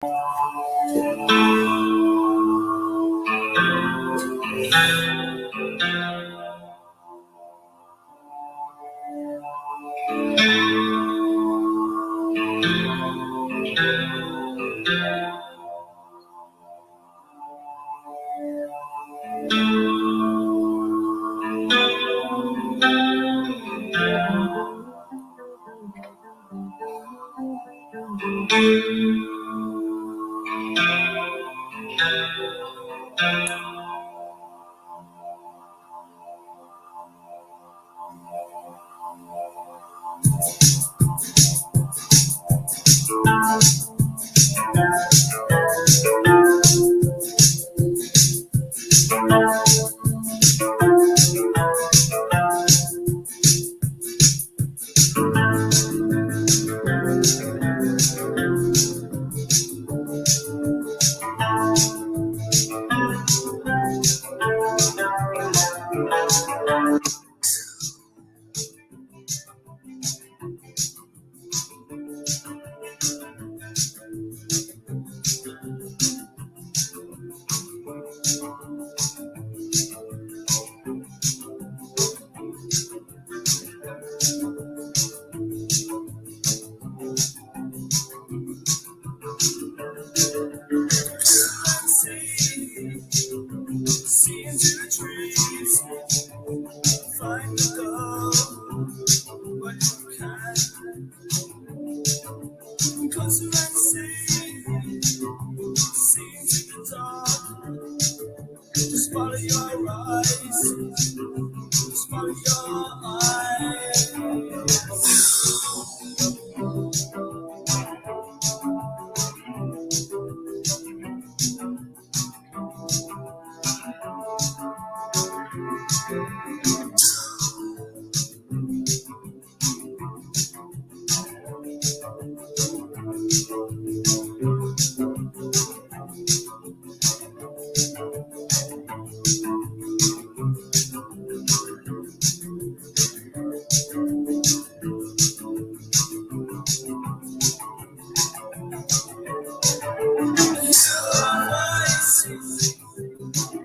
See into the trees, find the gold when you can. Cause you like see into the dark, just follow your eyes, just follow your eyes.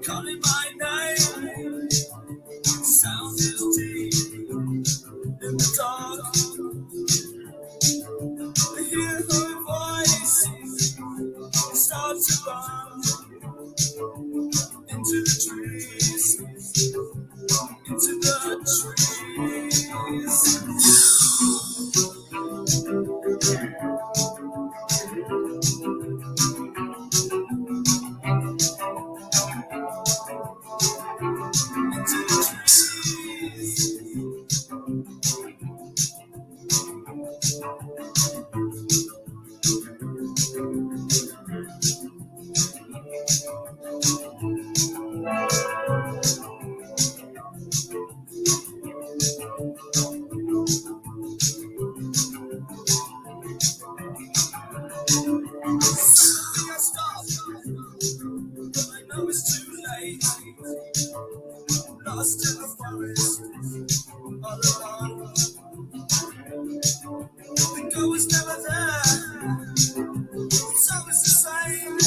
Calling my name, sound is deep in the dark. I hear her voice, start to run into the trees, into the trees. I stop, but I know it's too late. Lost in the forest, all alone. The goal was never there, it's always the same.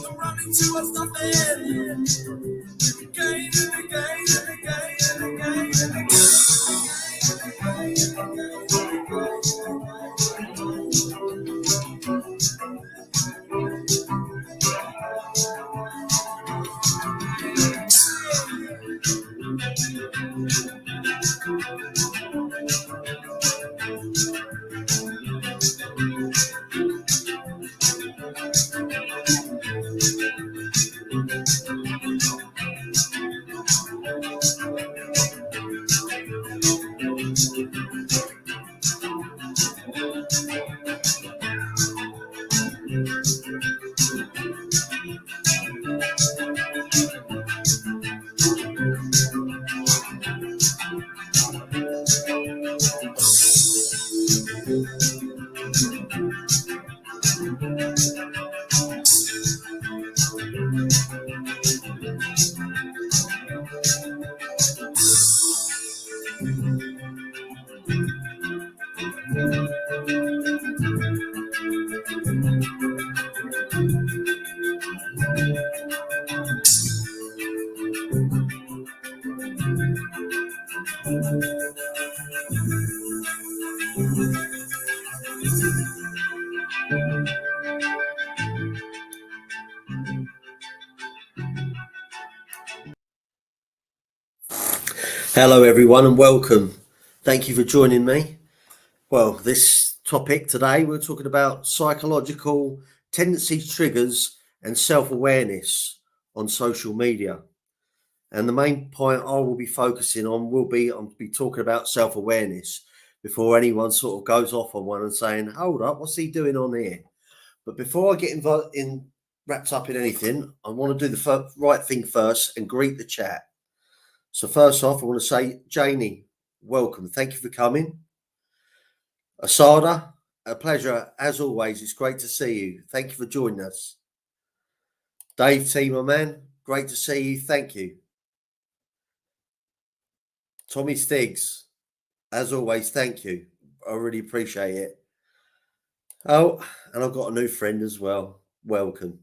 I'm running towards nothing, again and again and again and again and again. Hello, everyone, and welcome. Thank you for joining me. Well, this topic today, we're talking about psychological tendencies, triggers, and self awareness on social media. And the main point I will be focusing on will be I'll be talking about self awareness before anyone sort of goes off on one and saying, "Hold up, what's he doing on here?" But before I get wrapped up in anything, I want to do the right thing first and greet the chat. So first off, I want to say, Janie, welcome. Thank you for coming. Asada, a pleasure as always. It's great to see you. Thank you for joining us. Dave T, my man, great to see you. Thank you. Tommy Stiggs, as always, thank you. I really appreciate it. Oh, and I've got a new friend as well. Welcome.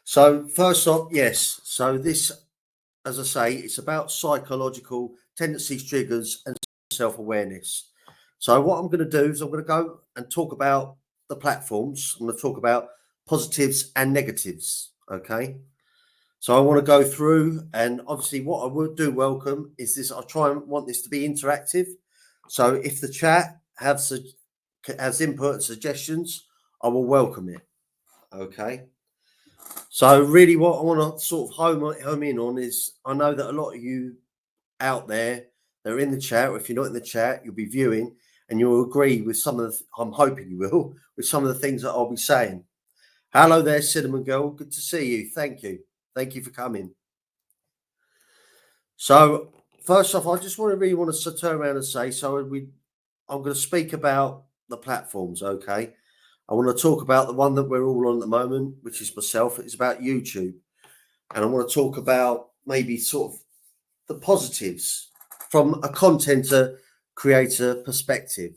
So first off, yes. So this, as I say, it's about psychological tendencies, triggers, and self-awareness. So what I'm going to do is I'm going to go and talk about the platforms. I'm going to talk about positives and negatives. Okay. So I want to go through, and obviously what I would do welcome is this. I try and want this to be interactive. So if the chat has input and suggestions, I will welcome it. Okay. So really what I want to sort of home in on is I know that a lot of you out there, they're in the chat, or if you're not in the chat, you'll be viewing and you'll agree with some of the, I'm hoping you will, with some of the things that I'll be saying. Hello there, Cinnamon Girl. Good to see you. Thank you. Thank you for coming. So first off, I just really want to turn around and say, I'm going to speak about the platforms, okay? I want to talk about the one that we're all on at the moment, which is myself. It's about YouTube. And I want to talk about maybe sort of the positives from a content creator perspective.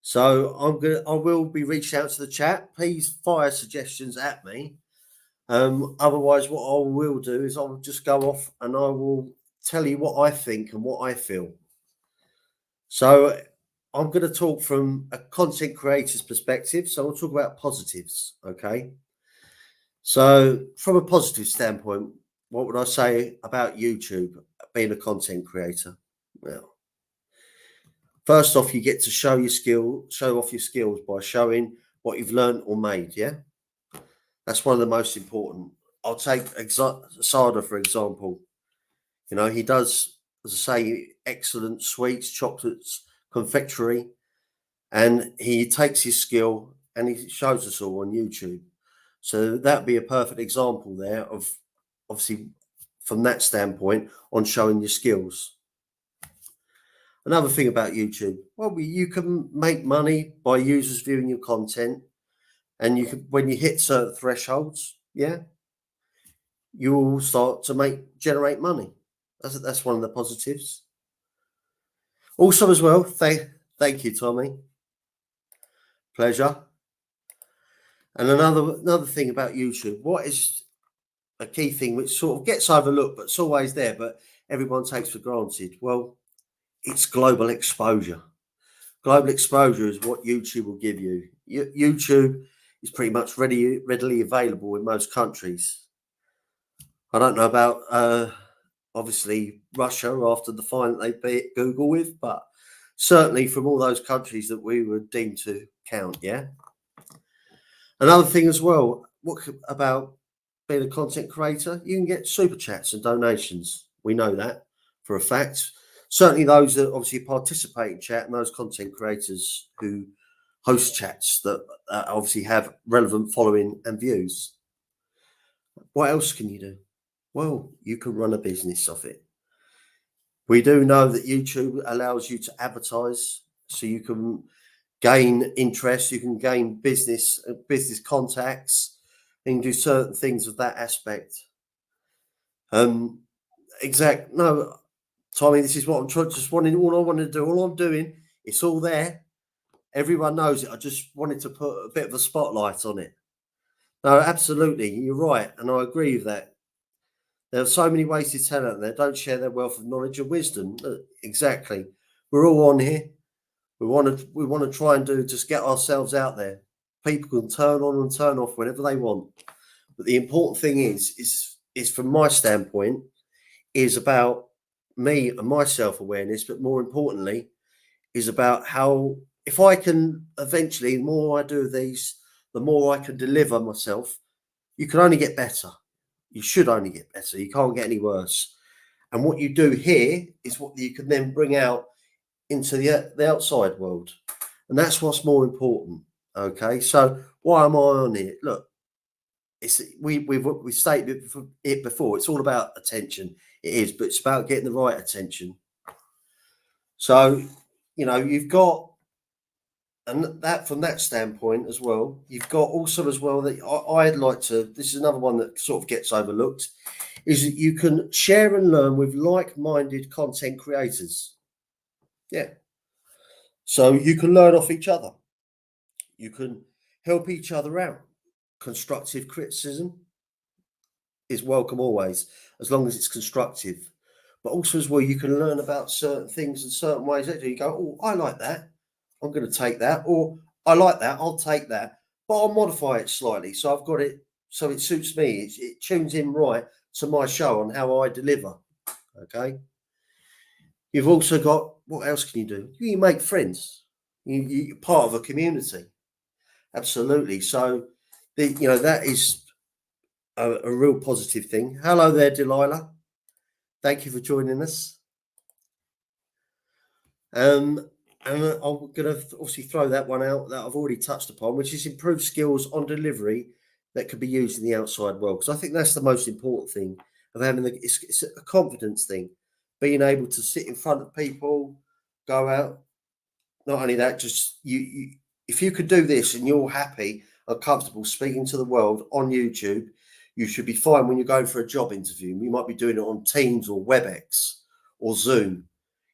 So I will be reaching out to the chat. Please fire suggestions at me. Otherwise, what I will do is I'll just go off and I will tell you what I think and what I feel. So I'm going to talk from a content creator's perspective. So I'll talk about positives. Okay. So from a positive standpoint, what would I say about YouTube being a content creator? Well, first off, you get to show off your skills by showing what you've learned or made. Yeah, that's one of the most important. I'll take Sada for example. You know, he does, as I say, excellent sweets, chocolates, confectionery, and he takes his skill and he shows us all on YouTube. So that'd be a perfect example there of, obviously, from that standpoint, on showing your skills. Another thing about YouTube, well, you can make money by users viewing your content, and you can, when you hit certain thresholds, yeah, you will start to generate money. That's one of the positives. Also, as well, thank you, Tommy. Pleasure. And another thing about YouTube, what is a key thing which sort of gets overlooked, but it's always there, but everyone takes for granted. Well, it's global exposure. Global exposure is what YouTube will give you. YouTube is pretty much readily available in most countries. I don't know about obviously Russia after the fine that they beat Google with, but certainly from all those countries that we were deemed to count. Yeah. Another thing as well, what about being a content creator? You can get super chats and donations. We know that for a fact. Certainly those that obviously participate in chat and those content creators who host chats that obviously have relevant following and views. What else can you do? Well, you can run a business off it. We do know that YouTube allows you to advertise, so you can gain interest, you can gain business contacts, and do certain things with that aspect. No, Tommy, this is what I'm trying. Just wanting all I want to do. All I'm doing, it's all there. Everyone knows it. I just wanted to put a bit of a spotlight on it. No, absolutely, you're right, and I agree with that. There are so many wasted talent there. Don't share their wealth of knowledge and wisdom. Exactly. We're all on here. We want to try and just get ourselves out there. People can turn on and turn off whenever they want. But the important thing is from my standpoint, is about me and my self-awareness, but more importantly, is about how if I can eventually, the more I do these, the more I can deliver myself. You can only get better. You should only get better. You can't get any worse. And what you do here is what you can then bring out into the outside world. And that's what's more important. Okay. So why am I on it? Look, it's we've stated it before. It's all about attention. It is, but it's about getting the right attention. So, you've got, and that from that standpoint as well, you've got also as well that I'd like to. This is another one that sort of gets overlooked, is that you can share and learn with like-minded content creators. Yeah. So you can learn off each other. You can help each other out. Constructive criticism is welcome always, as long as it's constructive. But also as well, you can learn about certain things and certain ways that you go, oh, I like that. I'm going to take that. Or I like that. I'll take that. But I'll modify it slightly. So I've got it so it suits me. It tunes in right to my show on how I deliver. Okay. You've also got, what else can you do? You make friends. You're part of a community. Absolutely. So, that is a real positive thing. Hello there, Delilah. Thank you for joining us. And I'm going to obviously throw that one out that I've already touched upon, which is improved skills on delivery that could be used in the outside world. Because I think that's the most important thing of having it's a confidence thing, being able to sit in front of people, go out. Not only that, just you if you could do this and you're happy and comfortable speaking to the world on YouTube, you should be fine when you're going for a job interview. You might be doing it on Teams or WebEx or Zoom.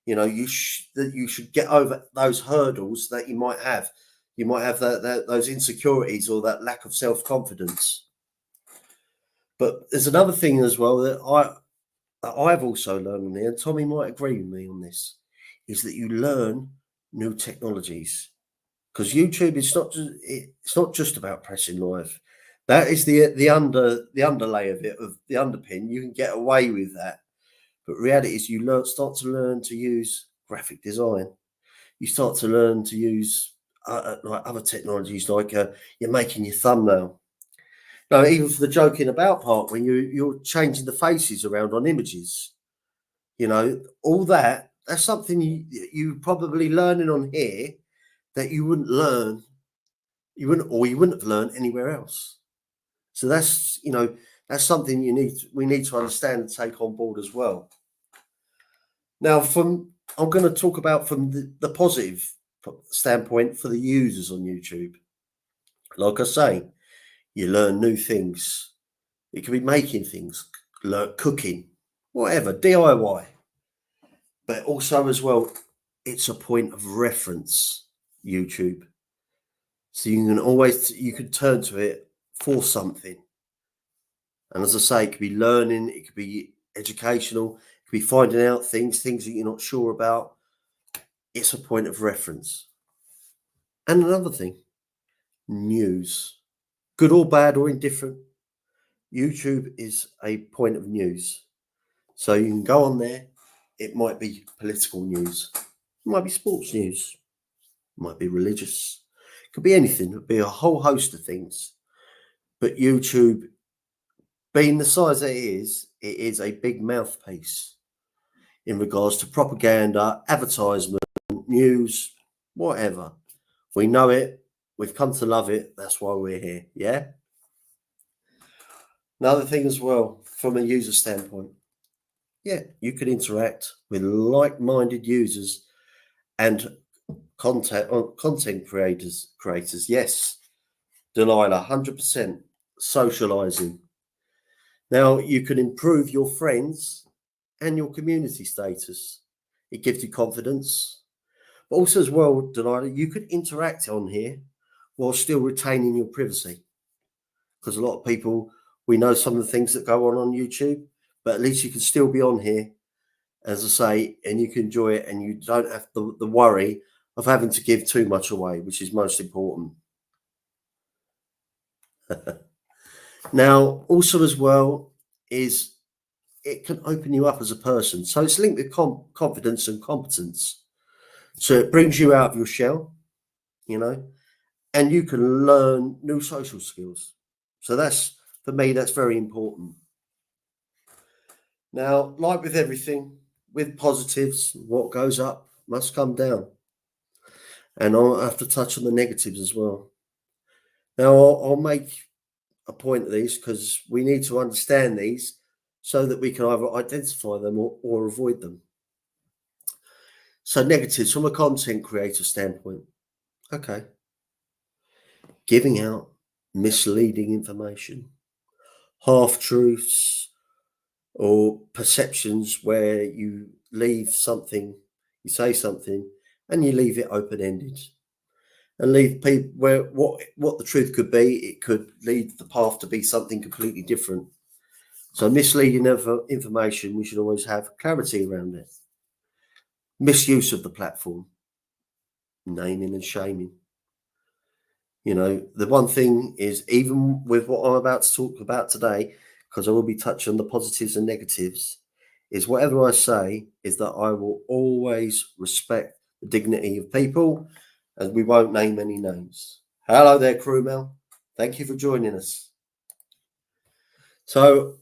You should get over those hurdles that you might have. You might have those insecurities or that lack of self-confidence. But there's another thing as well that I've also learned on here, and Tommy might agree with me on this, is that you learn new technologies. Because YouTube is not just about pressing live. That is the underlay of it, of the underpin. You can get away with that. But reality is you start to learn to use graphic design. You start to learn to use like other technologies, like you're making your thumbnail. No, even for the joking about part, when you're changing the faces around on images, all that's something you probably learning on here that you wouldn't have learned anywhere else. So that's something we need to understand and take on board as well. Now, I'm going to talk about from the positive standpoint for the users on YouTube. Like I say, you learn new things. It could be making things, cooking, whatever, DIY. But also as well, it's a point of reference, YouTube. So you can turn to it for something. And as I say, it could be learning, it could be educational, it could be finding out things that you're not sure about. It's a point of reference. And another thing, news. Good or bad or indifferent, YouTube is a point of news. So you can go on there. It might be political news. It might be sports news. It might be religious. It could be anything. It could be a whole host of things. But YouTube, being the size that it is a big mouthpiece in regards to propaganda, advertisement, news, whatever. We know it. We've come to love it. That's why we're here. Yeah. Another thing as well, from a user standpoint, you can interact with like-minded users and content creators. Yes, Delilah, 100% socializing. Now you can improve your friends and your community status. It gives you confidence. But also as well, Delilah, you could interact on here while still retaining your privacy. Because a lot of people, we know some of the things that go on YouTube, but at least you can still be on here, as I say, and you can enjoy it, and you don't have the worry of having to give too much away, which is most important. Now, also as well is it can open you up as a person. So it's linked with confidence and competence. So it brings you out of your shell, you know, and you can learn new social skills. So that's, for me, that's very important. Now, like with everything, with positives, what goes up must come down. And I'll have to touch on the negatives as well. Now, I'll make a point of these because we need to understand these so that we can either identify them or avoid them. So, negatives from a content creator standpoint. Okay. Giving out misleading information, half truths, or perceptions where you leave something, you say something, and you leave it open ended. And leave people where what the truth could be, it could lead the path to be something completely different. So misleading information, we should always have clarity around it. Misuse of the platform, naming and shaming. You know, the one thing is, even with what I'm about to talk about today, because I will be touching on the positives and negatives, is whatever I say is that I will always respect the dignity of people, and we won't name any names. Hello there, Crewmel. Thank you for joining us. So,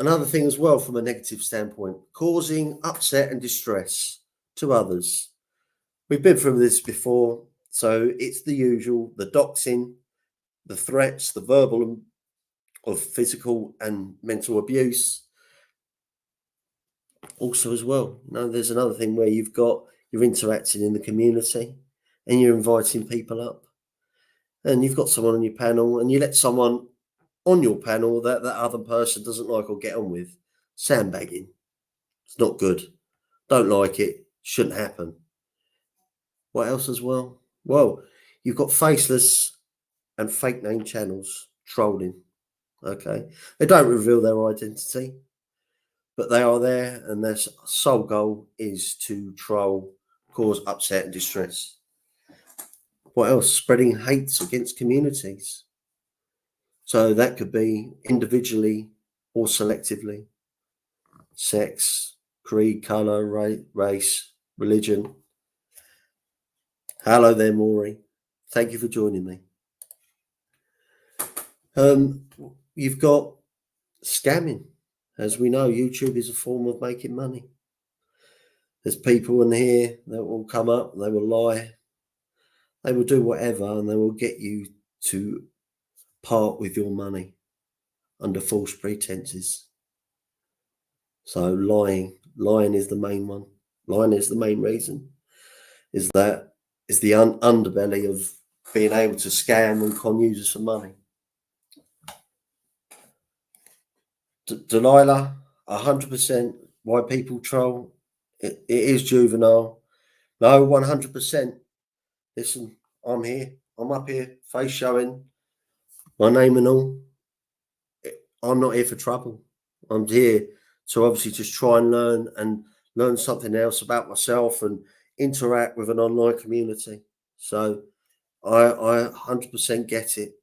another thing as well from a negative standpoint, causing upset and distress to others. We've been through this before, so it's the usual, the doxing, the threats, the verbal of physical and mental abuse. Also as well, there's another thing where you're interacting in the community and you're inviting people up. And you've got someone on your panel and you let someone on your panel that other person doesn't like or get on with. Sandbagging. It's not good. Don't like it. Shouldn't happen. What else as well? Well, you've got faceless and fake name channels trolling. Okay. They don't reveal their identity, but they are there, and their sole goal is to troll, cause upset and distress. What else? Spreading hates against communities. So that could be individually or selectively. Sex, creed, colour, race, religion. Hello there, Maury. Thank you for joining me. You've got scamming. As we know, YouTube is a form of making money. There's people in here that will come up, they will lie, they will do whatever, and they will get you to part with your money under false pretenses. So lying is the main one. Lying is the main reason. Is the underbelly of being able to scam and con users for money. Delilah, 100%. Why people troll? It is juvenile. No, 100%. Listen, I'm here. I'm up here, face showing, my name and all. I'm not here for trouble. I'm here to obviously just try and learn something else about myself and interact with an online community. So I 100% get it.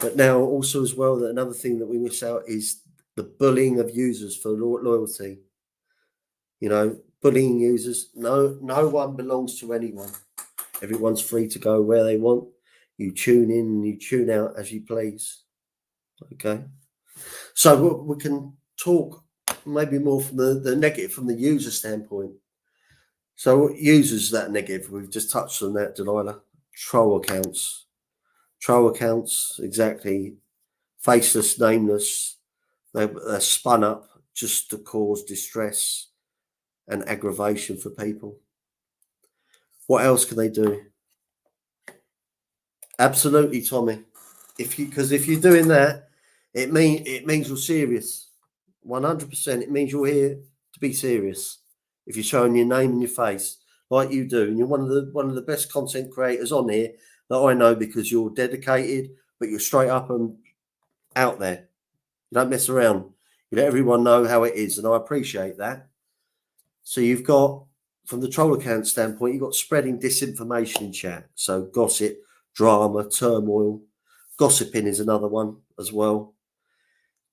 But now also as well, that another thing that we miss out is the bullying of users for loyalty. You know, bullying users. No one belongs to anyone. Everyone's free to go where they want. You tune in and you tune out as you please. Okay. So we can talk maybe more from the negative, from the user standpoint. So users that negative, we've just touched on that, Delilah. Troll accounts. Troll accounts, exactly. Faceless, nameless. They're spun up just to cause distress and aggravation for people. What else can they do? Absolutely, Tommy. Because if you're doing that, it means you're serious. 100%. It means you're here to be serious. If you're showing your name and your face like you do, and you're one of the best content creators on here that I know, because you're dedicated, but you're straight up and out there. You don't mess around. You let everyone know how it is, and I appreciate that. So you've got, from the troll account standpoint, you've got spreading disinformation in chat. So gossip, drama, turmoil. Gossiping is another one as well.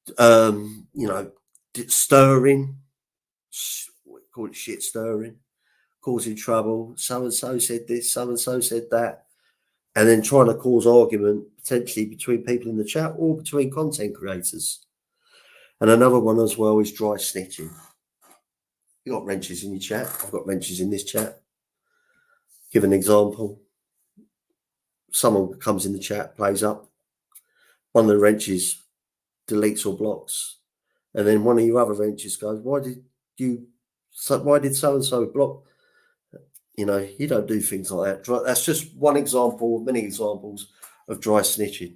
You know, stirring, we call it shit stirring, causing trouble. So and so said this, so and so said that, and then trying to cause argument potentially between people in the chat or between content creators. And another one as well is dry snitching. You got wrenches in your chat. I've got wrenches in this chat. Give an example. Someone comes in the chat, plays up. One of the wrenches deletes or blocks, and then one of your other wrenches goes, why did so and so block? You know, you don't do things like that. That's just one example of many examples of dry snitching.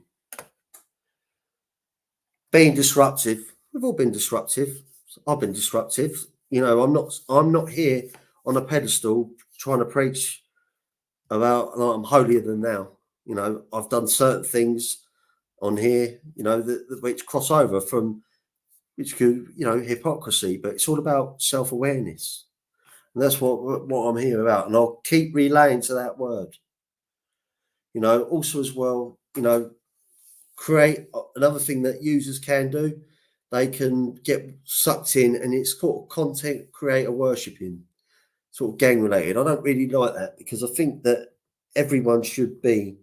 Being disruptive. We've all been disruptive. I've been disruptive. You know, I'm not here on a pedestal trying to preach about like, I'm holier than thou. You know, I've done certain things on here, you know, which cross over from which could, you know, hypocrisy, but it's all about self-awareness. And that's what I'm here about. And I'll keep relaying to that word. You know, also as well, you know, create another thing that users can do. They can get sucked in, and it's called content creator worshipping, sort of gang related. I don't really like that because I think that everyone should be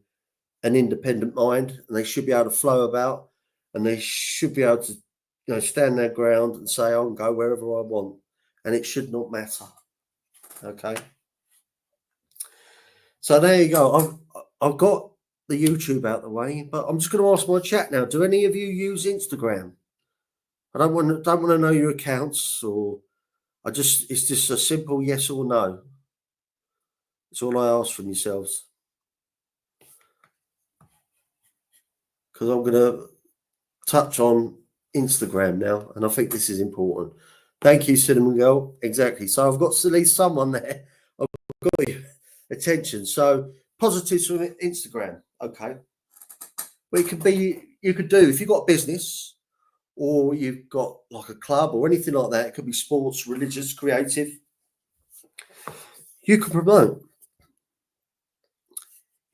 an independent mind, and they should be able to flow about, and they should be able to, you know, stand their ground and say, I can go wherever I want, and it should not matter. Okay. So there you go. I've got the YouTube out the way, but I'm just going to ask my chat now. Do any of you use Instagram? I don't want to know your accounts, or it's just a simple yes or no. It's all I ask from yourselves. Because I'm going to touch on Instagram now, and I think this is important. Thank you, Cinnamon Girl. Exactly. So I've got at least someone there. I've got your attention. So positives from Instagram. Okay. Well, you could do if you've got a business or you've got like a club or anything like that. It could be sports, religious, creative. You can promote.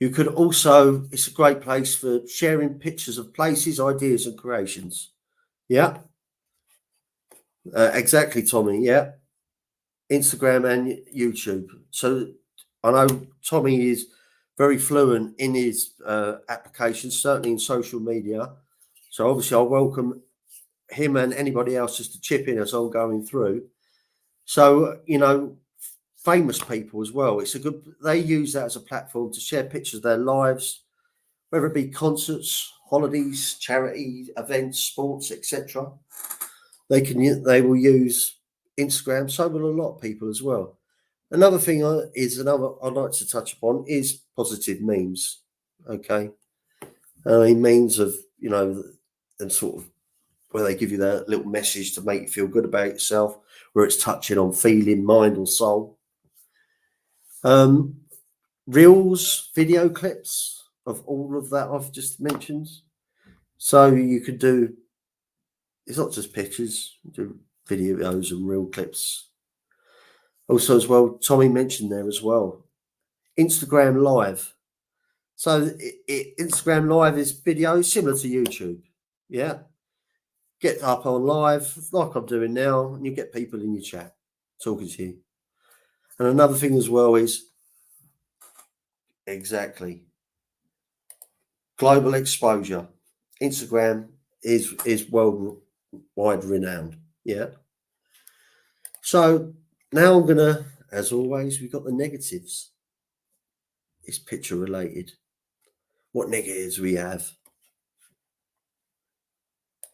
You could also, it's a great place for sharing pictures of places, ideas, and creations. Yeah. Exactly, Tommy. Yeah. Instagram and YouTube. So I know Tommy is very fluent in his applications, certainly in social media. So obviously, I welcome him and anybody else just to chip in as I'm going through. So, you know, famous people as well. They use that as a platform to share pictures of their lives, whether it be concerts, holidays, charity events, sports, etc. They will use Instagram. So will a lot of people as well. Another thing I'd like to touch upon is positive memes. Okay, I mean memes of, you know, and sort of where they give you that little message to make you feel good about yourself, where it's touching on feeling, mind, or soul. Reels, video clips of all of that I've just mentioned. So you could do. It's not just pictures. Do videos and reel clips. Also, as well, Tommy mentioned there as well, Instagram Live. So Instagram Live is video similar to YouTube. Yeah. Get up on live like I'm doing now, and you get people in your chat talking to you. And another thing as well is exactly global exposure. Instagram is worldwide renowned. Yeah. So now I'm gonna, as always, we've got the negatives. It's picture related. What negatives we have?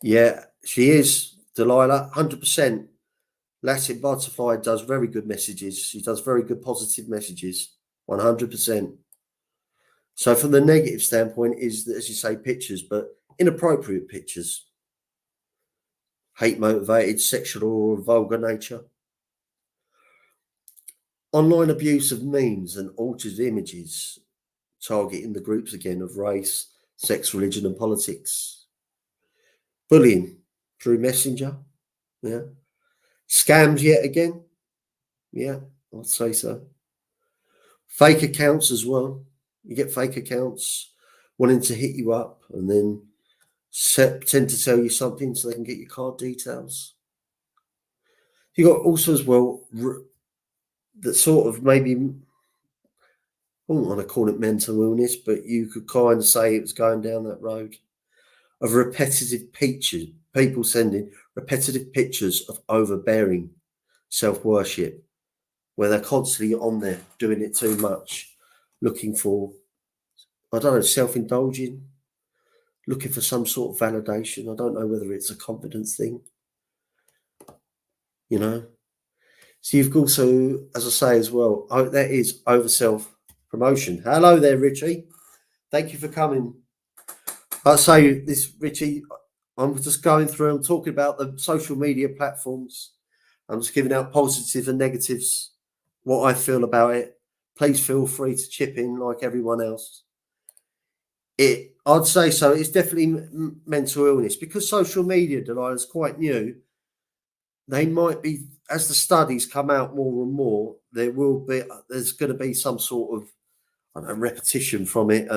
Yeah, she is Delilah, 100%. Latin Butterfly does very good messages. She does very good positive messages, 100%. So from the negative standpoint is, as you say, pictures, but inappropriate pictures, hate motivated, sexual or vulgar nature, online abuse of memes and altered images, targeting the groups again of race, sex, religion, and politics, bullying through messenger, yeah, scams yet again, yeah, I'd say so. Fake accounts as well. You get fake accounts wanting to hit you up and then tend to tell you something so they can get your card details. You got also as well that sort of maybe, I wouldn't want to call it mental illness, but you could kind of say it was going down that road of repetitive pictures, people sending repetitive pictures of overbearing self-worship, where they're constantly on there doing it too much, looking for, I don't know, self-indulging, looking for some sort of validation. I don't know whether it's a confidence thing, you know. So you've also, as I say as well, that is over self-promotion. Hello there, Richie. Thank you for coming. I say this, Richie, I'm just going through, I'm talking about the social media platforms. I'm just giving out positives and negatives, what I feel about it. Please feel free to chip in like everyone else. I'd say so. It's definitely mental illness because social media, Delilah, is quite new. They might be, as the studies come out more and more, there's going to be some sort of, I don't know, repetition from it.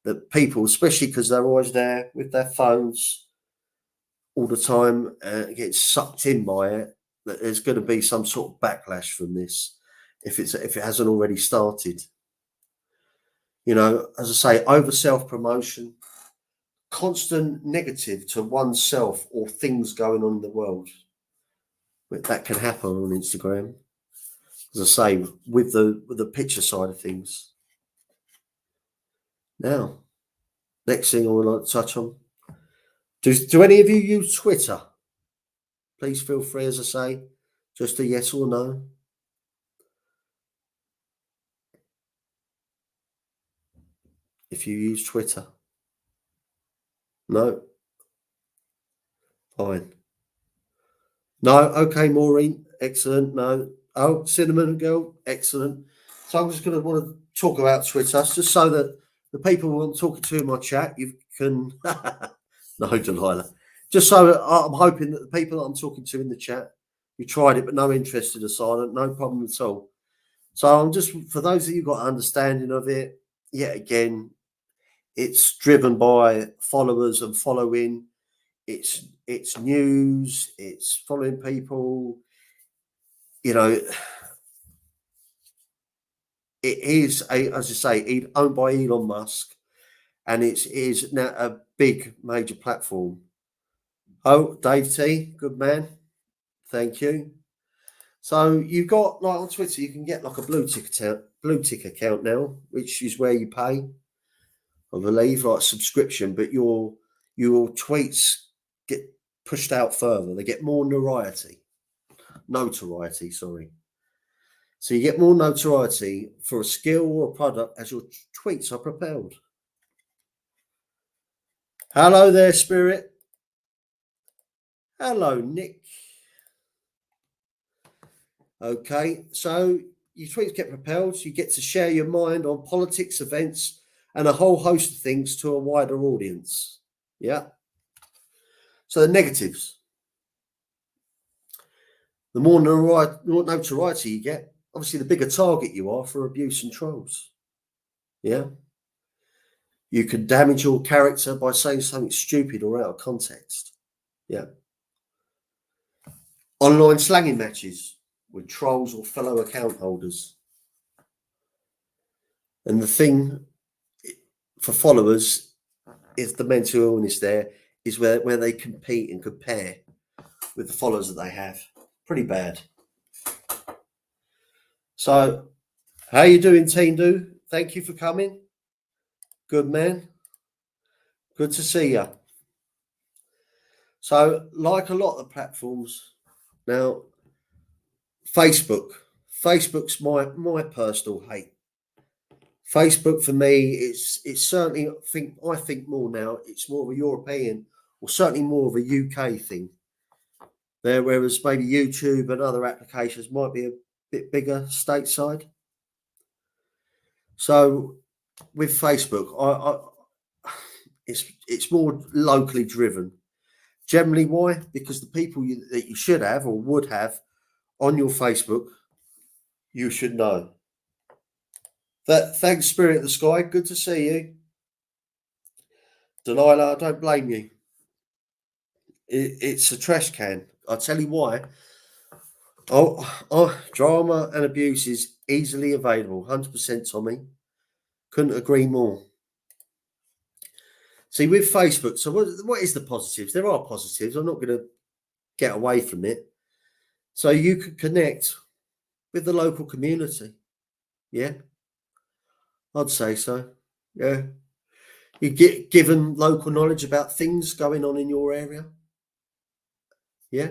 That people, especially because they're always there with their phones all the time, get sucked in by it. That there's going to be some sort of backlash from this, if it hasn't already started. You know, as I say, over self-promotion, constant negative to oneself or things going on in the world. That can happen on Instagram. As I say, with the picture side of things. Now, next thing I would like to touch on. Do any of you use Twitter? Please feel free, as I say, just a yes or no. If you use Twitter. No. Fine. No. Okay, Maureen. Excellent. No. Oh, Cinnamon Girl. Excellent. So I'm just going to want to talk about Twitter, just so that the people I'm talking to in my chat, you can. No, Delilah. Just so that I'm hoping that the people that I'm talking to in the chat, you tried it but no interest in silent, no problem at all. So I'm just, for those of you got an understanding of it, yet again, it's driven by followers and following. It's news. It's following people. You know, it is as I say, owned by Elon Musk, and it is now a big major platform. Oh, Dave T, good man. Thank you. So you've got, like, on Twitter, you can get like a blue tick account now, which is where you pay, I believe, like a subscription, but your tweets get pushed out further. They get more notoriety, sorry. So you get more notoriety for a skill or a product as your tweets are propelled. Hello there, Spirit. Hello, Nick. Okay, so your tweets get propelled. So you get to share your mind on politics, events, and a whole host of things to a wider audience. Yeah. So the negatives. The more notoriety you get, obviously the bigger target you are for abuse and trolls. Yeah. You can damage your character by saying something stupid or out of context. Yeah. Online slanging matches with trolls or fellow account holders. And the thing for followers is the mental illness there is where they compete and compare with the followers that they have. Pretty bad. So, how you doing, Tindu? Thank you for coming. Good man. Good to see you. So, like a lot of the platforms, now, Facebook's my personal hate. Facebook for me, it's certainly I think more now. It's more of a European, or certainly more of a UK thing. There, whereas maybe YouTube and other applications might be a bit bigger stateside. So with Facebook, it's more locally driven. Generally, why? Because the people that you should have or would have on your Facebook, you should know. Thanks, Spirit of the Sky. Good to see you. Delilah, I don't blame you. It's a trash can. I'll tell you why. Drama and abuse is easily available. 100%, Tommy. Couldn't agree more. See, with Facebook, so what is the positives? There are positives. I'm not going to get away from it. So you could connect with the local community. Yeah, I'd say so. Yeah. You get given local knowledge about things going on in your area. Yeah.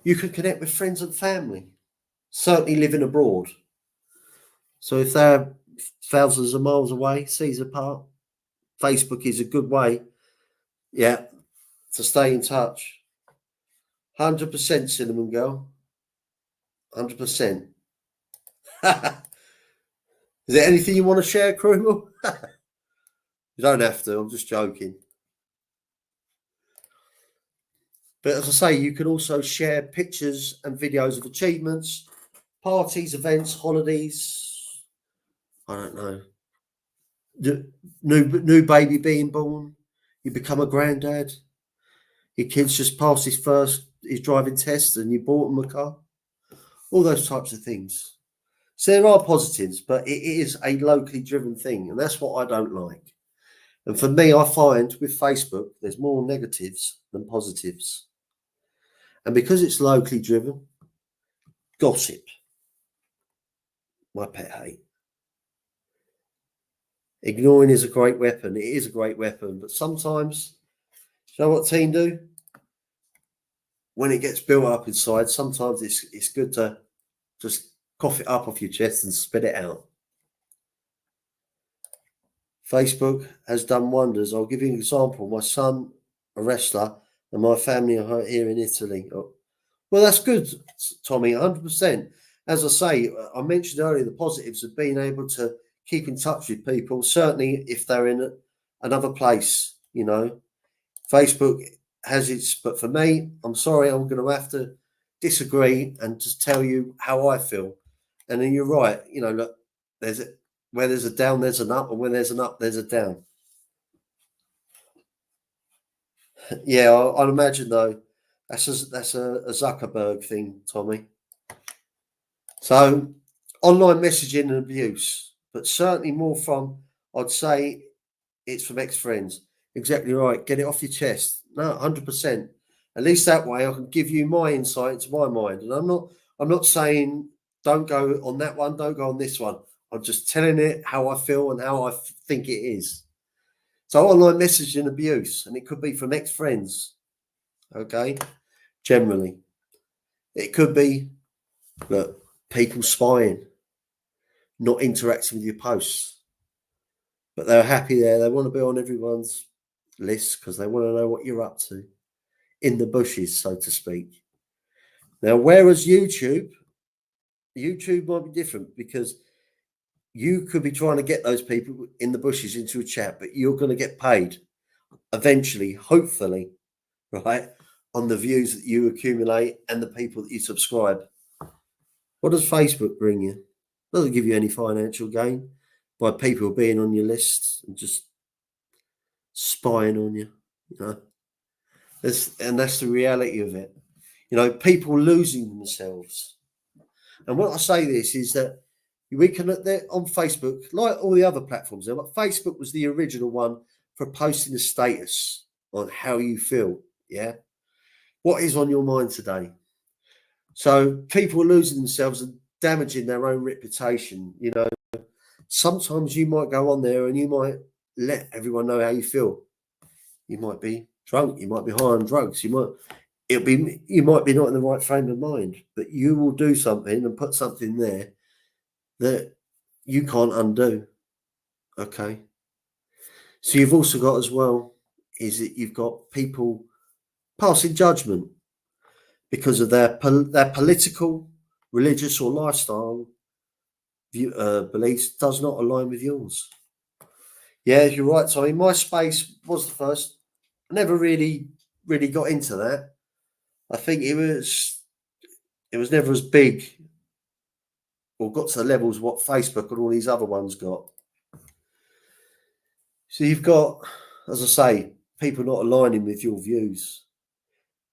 You could connect with friends and family, certainly living abroad. So if they're thousands of miles away, seas apart, Facebook is a good way, yeah, to stay in touch. 100% cinnamon girl. 100%. Is there anything you want to share, Krumel? You don't have to, I'm just joking. But as I say, you can also share pictures and videos of achievements, parties, events, holidays. I don't know. New baby being born. You become a granddad. Your kid's just passed his driving test and you bought him a car. All those types of things. So there are positives, but it is a locally driven thing, and that's what I don't like. And for me, I find with Facebook, there's more negatives than positives. And because it's locally driven, gossip, my pet hate. Ignoring is a great weapon. It is a great weapon, but sometimes, you know what team do? When it gets built up inside, sometimes it's good to just cough it up off your chest and spit it out. Facebook has done wonders. I'll give you an example. My son, a wrestler, and my family are here in Italy. Well, that's good, Tommy, 100%. As I say, I mentioned earlier the positives of being able to keep in touch with people, certainly if they're in another place, you know. Facebook has its, but for me, I'm sorry, I'm going to have to disagree and just tell you how I feel. And then you're right, you know, look, where there's a down, there's an up, and when there's an up, there's a down. Yeah, I'd imagine though, that's a Zuckerberg thing, Tommy. So online messaging and abuse, but certainly more from, I'd say it's from ex-friends. Exactly right. Get it off your chest. No, 100%. At least that way I can give you my insight into my mind. And I'm not saying don't go on that one, don't go on this one. I'm just telling it how I feel and how I think it is. So online messaging abuse, and it could be from ex-friends. Okay. Generally. It could be, look, people spying, not interacting with your posts. But they're happy there. They want to be on everyone's list because they want to know what you're up to in the bushes, so to speak. Now, whereas YouTube might be different because you could be trying to get those people in the bushes into a chat, but you're going to get paid eventually, hopefully, right, on the views that you accumulate and the people that you subscribe. What does Facebook bring you? It doesn't give you any financial gain by people being on your list and just spying on you, you know. And that's the reality of it. You know, people losing themselves. And when I say this is that we can on Facebook, like all the other platforms there, but Facebook was the original one for posting a status on how you feel. Yeah. What is on your mind today? So people are losing themselves and damaging their own reputation. You know, sometimes you might go on there and you might let everyone know how you feel. You might be drunk, you might be high on drugs, you might be not in the right frame of mind, but you will do something and put something there that you can't undo. Okay. So you've also got as well is that you've got people passing judgment because of their political, religious, or lifestyle beliefs does not align with yours. Yeah, you're right, Tommy. MySpace was the first. I never really got into that. I think it was never as big or got to the levels what Facebook and all these other ones got. So you've got as I say, people not aligning with your views,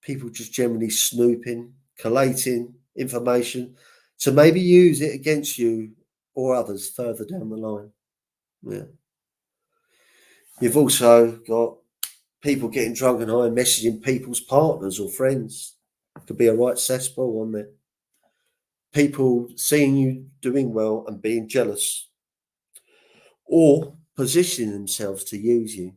people just generally snooping, collating information to maybe use it against you or others further down the line. Yeah. You've also got people getting drunk and high and messaging people's partners or friends. Could be a right cesspool on there. People seeing you doing well and being jealous or positioning themselves to use you.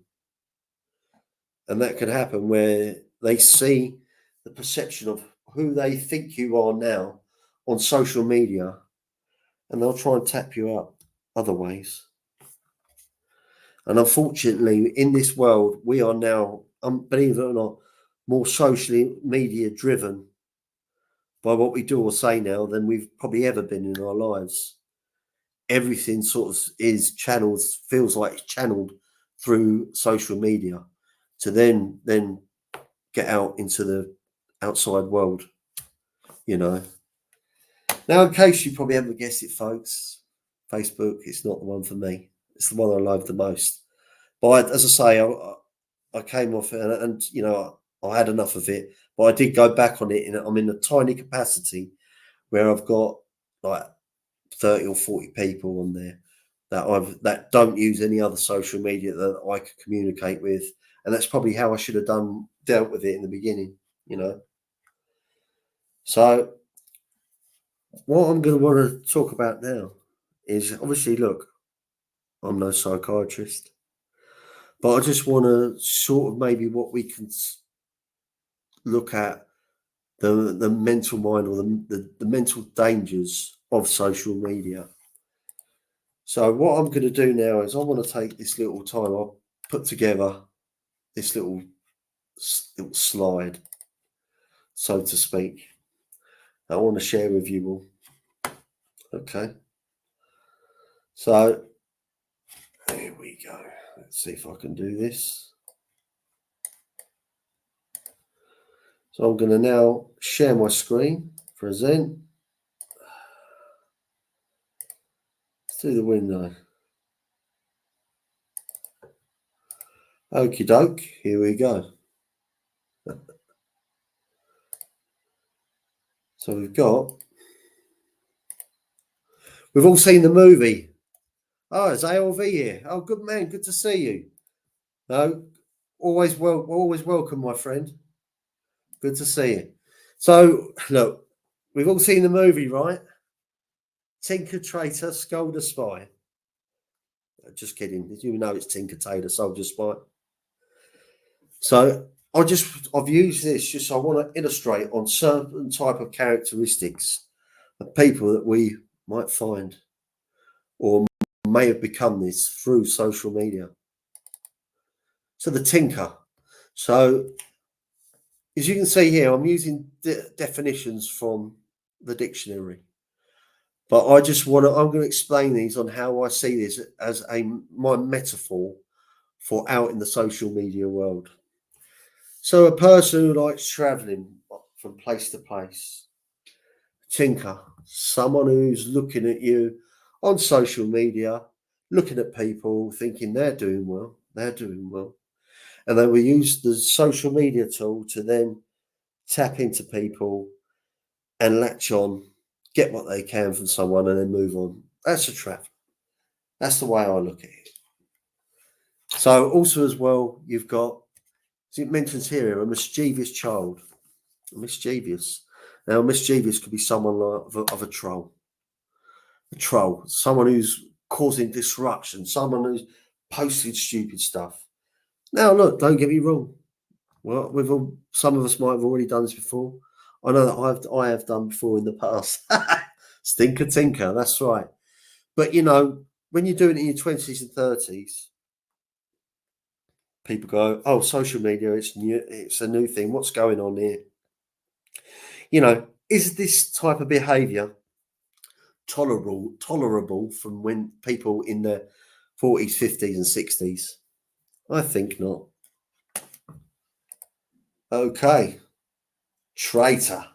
And that could happen where they see the perception of who they think you are now on social media and they'll try and tap you up other ways. And unfortunately, in this world, we are now, believe it or not, more socially media driven by what we do or say now than we've probably ever been in our lives. Everything sort of is channeled, feels like it's channeled through social media to then get out into the outside world, you know. Now, in case you probably haven't guessed it, folks, Facebook is not the one for me. It's the one I love the most. But as I say, I came off it and you know, I had enough of it. But I did go back on it. I'm in a tiny capacity where I've got like 30 or 40 people on there that don't use any other social media that I could communicate with. And that's probably how I should have dealt with it in the beginning, you know. So what I'm going to want to talk about now is obviously, look, I'm no psychiatrist, but I just want to sort of maybe what we can look at the mental mind or the mental dangers of social media. So what I'm going to do now is I want to take this little time. I'll put together this little slide, so to speak. I want to share with you all. Okay. So there we go. Let's see if I can do this. So I'm going to now share my screen, present, through the window. Okie doke, here we go. So we've all seen the movie. Oh, it's ALV here. Oh, good man, good to see you. No, always welcome, my friend. Good to see you. So, look, we've all seen the movie, right? Tinker, traitor, scolder, spy. Just kidding. Did you know it's Tinker, Tailor, soldier, spy? So I've used this just so I want to illustrate on certain type of characteristics of people that we might find or may have become this through social media. So the tinker. So as you can see here, I'm using definitions from the dictionary. But I'm going to explain these on how I see this as my metaphor for out in the social media world. So a person who likes traveling from place to place. Tinker, someone who's looking at you on social media, looking at people, thinking they're doing well. And they will use the social media tool to then tap into people and latch on, get what they can from someone and then move on. That's a trap. That's the way I look at it. So also as well, you've got, as it mentions here, a mischievous child. Mischievous. Now, mischievous could be someone of a troll. A troll, someone who's causing disruption, someone who's posting stupid stuff. Now, look, don't get me wrong. Well, some of us might have already done this before. I know that I have done before in the past. Stinker tinker, that's right. But you know, when you're doing it in your 20s and 30s, people go, "Oh, social media, it's new. It's a new thing. What's going on here?" You know, is this type of behaviour tolerable from when people in their 40s, 50s, and 60s? I think not. Okay, traitor.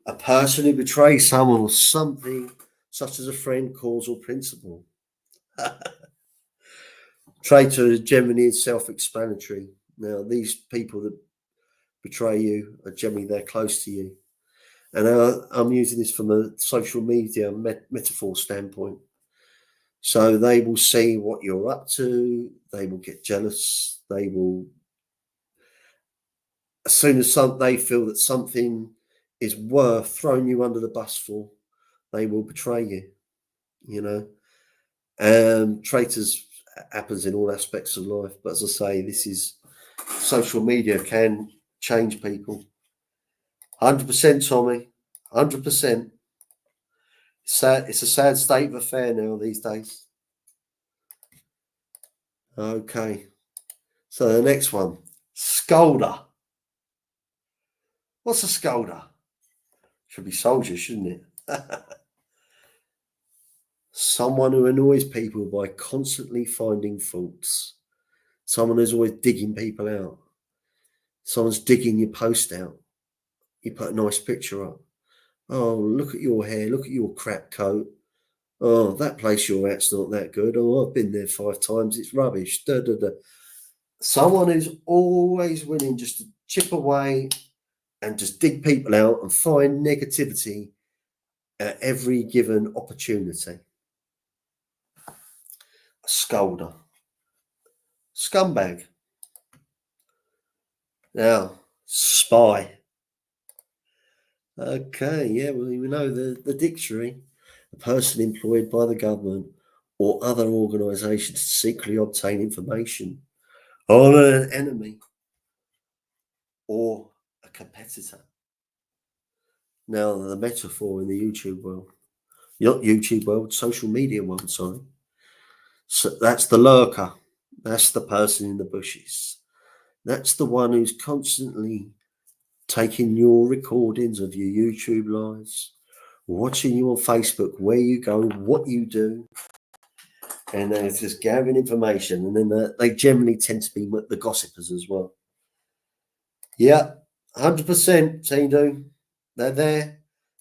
A person who betrays someone or something, such as a friend, cause, or principle. Traitor generally is self-explanatory. Now, these people that betray you are generally they're close to you. And I'm using this from a social media metaphor standpoint. So they will see what you're up to. They will get jealous. They will, as soon as they feel that something is worth throwing you under the bus for, they will betray you. You know, and traitors happens in all aspects of life. But as I say, this is social media can change people. 100%, Tommy. 100%. Sad. It's a sad state of affair now these days. Okay. So the next one, scolder. What's a scolder? Should be soldier, shouldn't it? Someone who annoys people by constantly finding faults. Someone who's always digging people out. Someone's digging your post out. You put a nice picture up. Oh, look at your hair. Look at your crap coat. Oh, that place you're at's not that good. Oh, I've been there 5 times. It's rubbish. Da, da, da. Someone who's always willing just to chip away and just dig people out and find negativity at every given opportunity. A scolder. Scumbag. Now, spy. Okay, yeah, well, you know the dictionary. A person employed by the government or other organisation to secretly obtain information on an enemy or a competitor. Now, the metaphor in the YouTube world, not YouTube world, social media world, sorry. So that's the lurker. That's the person in the bushes. That's the one who's constantly taking your recordings of your YouTube lives, watching you on Facebook, where you go, what you do, and they're just gathering information. And then they generally tend to be the gossipers as well. Yeah, 100%, Tindu. They're there.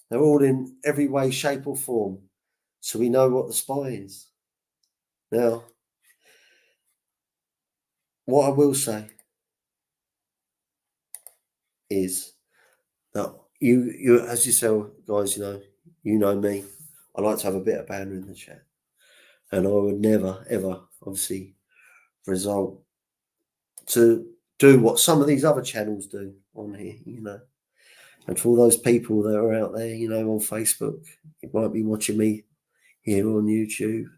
They're all in every way, shape, or form. So we know what the spy is. Now, what I will say is that you as yourself, guys, you know me. I like to have a bit of banter in the chat. And I would never, ever, obviously, result to do what some of these other channels do on here, And for all those people that are out there, on Facebook, you might be watching me here on YouTube,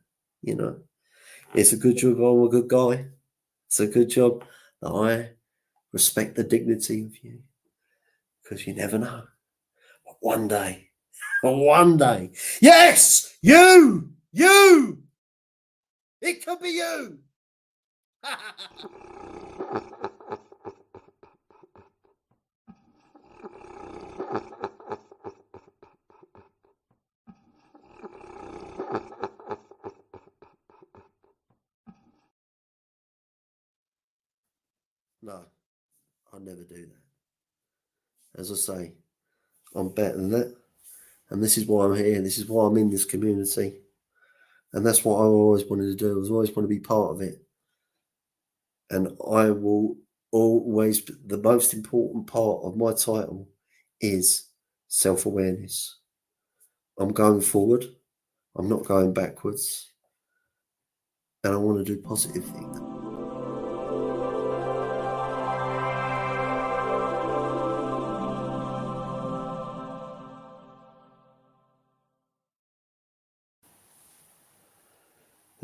It's a good job I'm a good guy. It's a good job that I respect the dignity of you. Because you never know. But one day, yes, you, it could be you. No, I'll never do that. As I say, I'm better than that. And this is why I'm here. This is why I'm in this community. And that's what I always wanted to do. I always want to be part of it. And I will always, the most important part of my title is self-awareness. I'm going forward. I'm not going backwards. And I want to do positive things.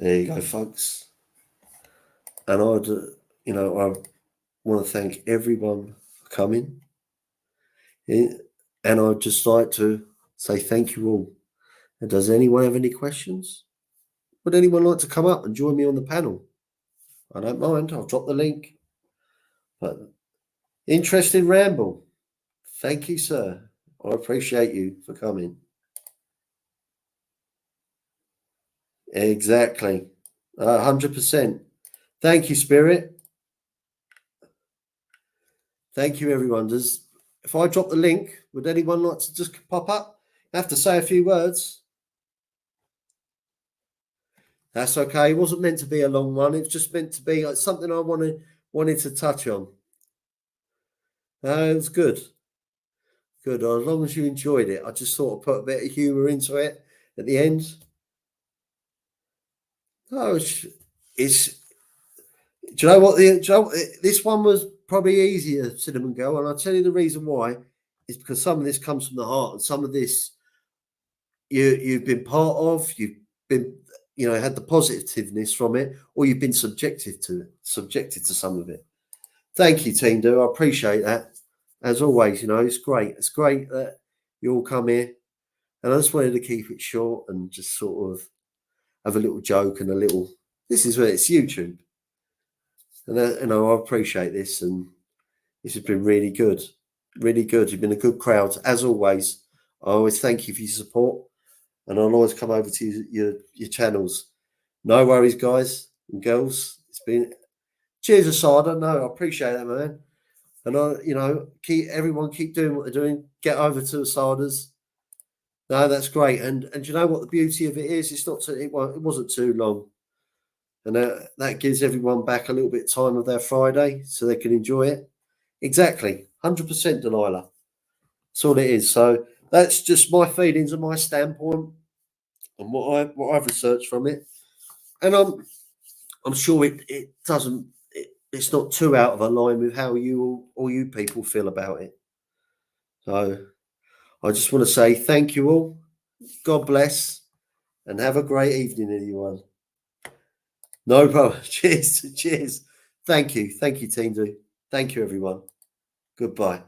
There you go, folks. And I want to thank everyone for coming. And I'd just like to say thank you all. And does anyone have any questions? Would anyone like to come up and join me on the panel? I don't mind. I'll drop the link. But interesting ramble. Thank you, sir. I appreciate you for coming. Exactly. 100%. Thank you, Spirit. Thank you, everyone. If I drop the link, would anyone like to just pop up? I have to say a few words. That's okay. It wasn't meant to be a long one. It was just meant to be like something I wanted to touch on. It was good. Good. As long as you enjoyed it, I just sort of put a bit of humour into it at the end. Oh, it's do you know what this one was probably easier, Cinnamon Girl, and I'll tell you the reason why. Is because some of this comes from the heart, and some of this you've been part of. You've been had the positiveness from it, or you've been subjected to some of it. Thank you, Team Do. I appreciate that. As always, it's great. It's great that you all come here, and I just wanted to keep it short and just sort of have a little joke and a little. This is where it's YouTube, and I appreciate this, and this has been really good, really good. You've been a good crowd as always. I always thank you for your support, and I'll always come over to your channels. No worries, guys and girls. It's been cheers, Asada. No, I appreciate that, man. And keep doing what they're doing. Get over to Asada's. No, that's great. And you know what the beauty of it is? It's not it wasn't too long. And that gives everyone back a little bit of time of their Friday so they can enjoy it. Exactly. 100% Delilah. That's all it is. So that's just my feelings and my standpoint and what I've researched from it. And I'm sure it doesn't it's not too out of a line with how you people feel about it. So I just want to say thank you all. God bless and have a great evening, everyone. No problem. Cheers. Cheers. Thank you. Thank you, Team Do. Thank you, everyone. Goodbye.